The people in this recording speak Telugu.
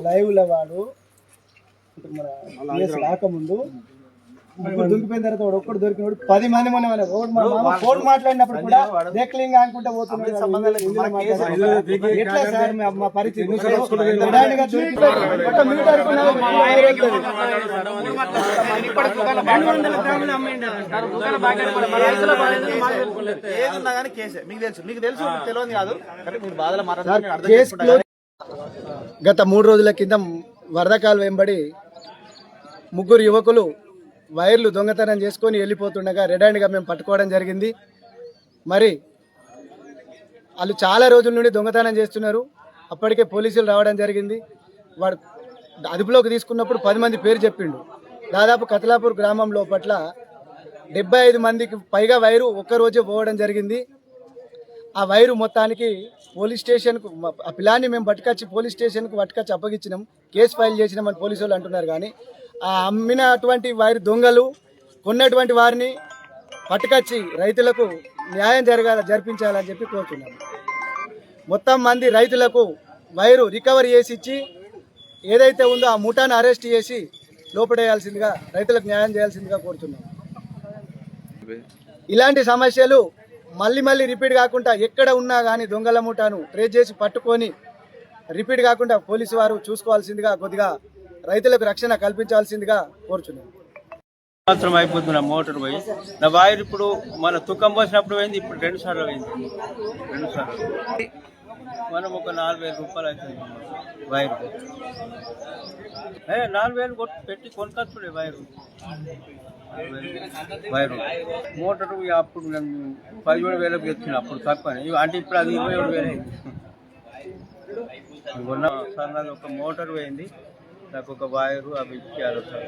లైవ్ లో వాడు రాకముందు దొరికిపోయిన తర్వాత ఒక్కడు దొరికినప్పుడు 10 మంది మన ఫోన్ మాట్లాడినప్పుడు కూడా దేక్లింగ్ అనుకుంటే పోతున్నాడు. ఎట్లా సార్ మా పరిస్థితి? ఏదున్నా కానీ కేసే. మీకు తెలుసు తెలియదు కాదు. మీరు బాధలు గత 3 రోజుల కింద వరదకాలు వెంబడి 3 యువకులు వైర్లు దొంగతనం చేసుకొని వెళ్ళిపోతుండగా రెడ్ హ్యాండ్గా మేము పట్టుకోవడం జరిగింది. మరి వాళ్ళు చాలా రోజుల నుండి దొంగతనం చేస్తున్నారు. అప్పటికే పోలీసులు రావడం జరిగింది. వాడు అదుపులోకి తీసుకున్నప్పుడు 10 మంది పేరు చెప్పిండు. దాదాపు కతలాపూర్ గ్రామం లోపట్ల 75 మందికి పైగా వైరు ఒక్కరోజే పోవడం జరిగింది. ఆ వైరు మొత్తానికి పోలీస్ స్టేషన్కు ఆ పిల్లాన్ని మేము పోలీస్ స్టేషన్కు పట్టుకొచ్చి అప్పగించినాం, కేసు ఫైల్ చేసినామని పోలీసు వాళ్ళు అంటున్నారు. కానీ ఆ అమ్మినటువంటి వారి దొంగలు కొన్నటువంటి వారిని పట్టుకొచ్చి రైతులకు న్యాయం జరిపించాలని చెప్పి కోరుతున్నాం. మొత్తం మంది రైతులకు వైరు రికవరీ చేసి ఇచ్చి ఏదైతే ఉందో ఆ ముఠాను అరెస్ట్ చేసి లోపడేయాల్సిందిగా, రైతులకు న్యాయం చేయాల్సిందిగా కోరుతున్నాం. ఇలాంటి సమస్యలు మళ్ళీ రిపీట్ కాకుండా ఎక్కడ ఉన్నా కానీ దొంగల ముఠాను ట్రేస్ చేసి పట్టుకొని రిపీట్ కాకుండా పోలీసు వారు చూసుకోవాల్సిందిగా, కొద్దిగా రైతులకు రక్షణ కల్పించాల్సిందిగా కోరుచున్నాం. సంవత్సరం అయిపోతున్నా మోటార్ పోయి నా వైర్ ఇప్పుడు మన తుక్కం పోసినప్పుడు పోయింది, ఇప్పుడు 2 సార్లు పోయింది. 2 సార్లు మనం ఒక 4,000 రూపాయలు అవుతుంది వైరు. 4,000 పెట్టి కొనుకొచ్చుడే వైరు. మోటారు అప్పుడు నేను 17,000 తెచ్చిన, అప్పుడు తక్కువ. అంటే ఇప్పుడు అది 27,000 అయింది. సార్ నాది ఒక మోటార్ పోయింది, నాకు ఒక వైరు అవి ఇచ్చేయాలి సార్.